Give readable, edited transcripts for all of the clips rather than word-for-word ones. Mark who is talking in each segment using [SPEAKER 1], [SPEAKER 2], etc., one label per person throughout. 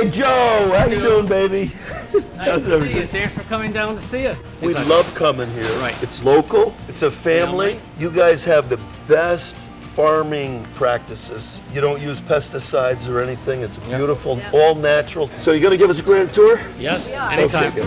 [SPEAKER 1] Hey, Joe. How you doing, baby?
[SPEAKER 2] Nice to see you. Thanks for coming down to see us.
[SPEAKER 1] We love coming here.
[SPEAKER 2] Right.
[SPEAKER 1] It's local. It's a family. You guys have the best farming practices. You don't use pesticides or anything. It's beautiful, all natural. So you're going to give us a grand tour?
[SPEAKER 2] Yes, anytime.
[SPEAKER 1] Okay,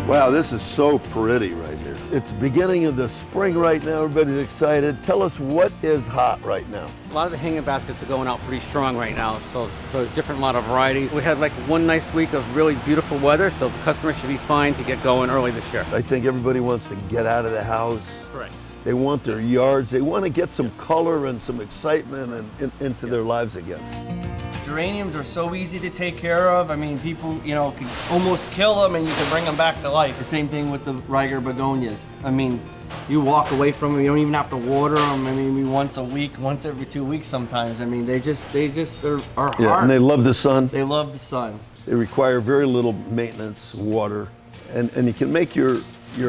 [SPEAKER 1] wow, this is so pretty right here. It's beginning of the spring right now. Everybody's excited. Tell us what is hot right now.
[SPEAKER 2] A lot of the hanging baskets are going out pretty strong right now, so there's different lot of varieties. We had like one nice week of really beautiful weather, so the customers should be fine to get going early this year.
[SPEAKER 1] I think everybody wants to get out of the house.
[SPEAKER 2] Correct.
[SPEAKER 1] They want their yards. They want to get some color and some excitement into their lives again.
[SPEAKER 3] Geraniums are so easy to take care of. I mean, people, can almost kill them and you can bring them back to life. The same thing with the Riger begonias. I mean, you walk away from them, you don't even have to water them. I mean, maybe once a week, once every 2 weeks sometimes. I mean, they just are hard.
[SPEAKER 1] Yeah, and they love the sun.
[SPEAKER 3] They love the sun.
[SPEAKER 1] They require very little maintenance, water, and you can make your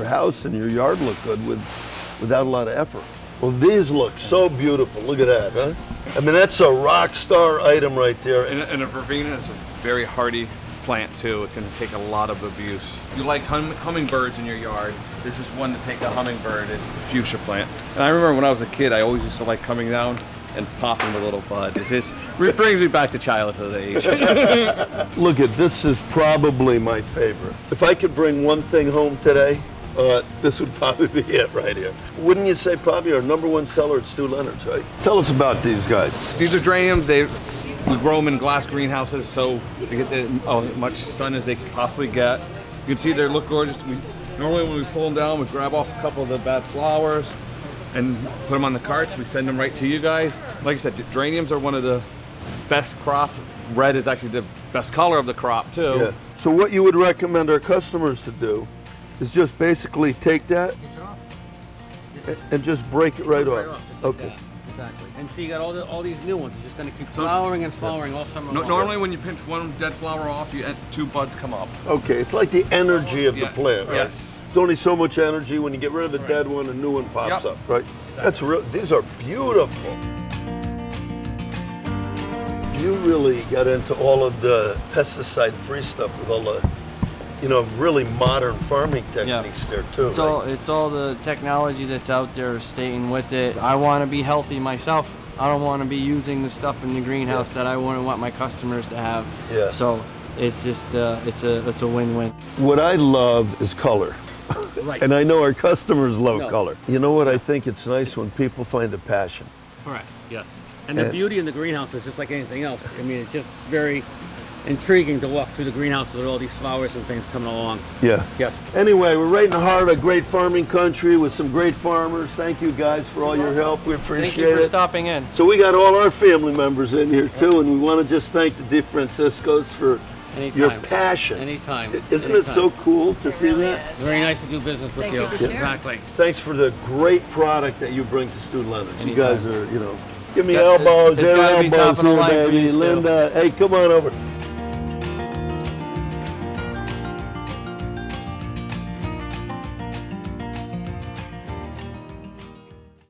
[SPEAKER 1] house and your yard look good without a lot of effort. Well, these look so beautiful. Look at that, huh? I mean, that's a rock star item right there.
[SPEAKER 4] And a verbena is a very hardy plant too. It can take a lot of abuse. If you like hummingbirds in your yard, this is one to take a hummingbird. It's a fuchsia plant. And I remember when I was a kid, I always used to like coming down and popping the little bud. It brings me back to childhood age.
[SPEAKER 1] Look at this, is probably my favorite. If I could bring one thing home today, this would probably be it right here. Wouldn't you say probably our #1 seller at Stu Leonard's, right? Tell us about these guys.
[SPEAKER 4] These are geraniums. We grow them in glass greenhouses, so they get as much sun as they can possibly get. You can see they look gorgeous. Normally when we pull them down, we grab off a couple of the bad flowers and put them on the carts. We send them right to you guys. Like I said, geraniums are one of the best crop. Red is actually the best color of the crop too.
[SPEAKER 1] Yeah. So what you would recommend our customers to do is just basically take that and just break it right off. Okay.
[SPEAKER 2] Exactly. And so you got all these new ones. You're just going to keep flowering and flowering all summer long.
[SPEAKER 4] Normally when you pinch one dead flower off, two buds come up.
[SPEAKER 1] Okay, it's like the energy of the plant, right?
[SPEAKER 4] Yes.
[SPEAKER 1] There's only so much energy. When you get rid of the dead one, a new one pops up, right? Exactly. That's real. These are beautiful. You really got into all of the pesticide-free stuff with all the really modern farming techniques there too.
[SPEAKER 3] It's all the technology that's out there staying with it. I want to be healthy myself. I don't want to be using the stuff in the greenhouse that I wouldn't want my customers to have.
[SPEAKER 1] Yeah.
[SPEAKER 3] So it's just it's a win-win.
[SPEAKER 1] What I love is color.
[SPEAKER 2] Right.
[SPEAKER 1] And I know our customers love color. You know what? I think it's nice when people find a passion.
[SPEAKER 2] Correct. Yes. And the beauty in the greenhouse is just like anything else. I mean, it's just very intriguing to walk through the greenhouse with all these flowers and things coming along.
[SPEAKER 1] Yeah.
[SPEAKER 2] Yes.
[SPEAKER 1] Anyway, we're right in the heart of great farming country with some great farmers. Thank you guys for all your help. We appreciate it.
[SPEAKER 3] Thank you for stopping in.
[SPEAKER 1] So we got all our family members in here too, and we want to just thank the DeFranciscos for your passion.
[SPEAKER 2] Anytime.
[SPEAKER 1] Isn't it so cool to see that?
[SPEAKER 2] Very nice to do business with you. Exactly.
[SPEAKER 1] Thanks for the great product that you bring to Stu Leonard's. You guys are, give me elbows,
[SPEAKER 3] it's gotta be top of the line for you,
[SPEAKER 1] baby.
[SPEAKER 3] Stu.
[SPEAKER 1] Linda, hey, come on over.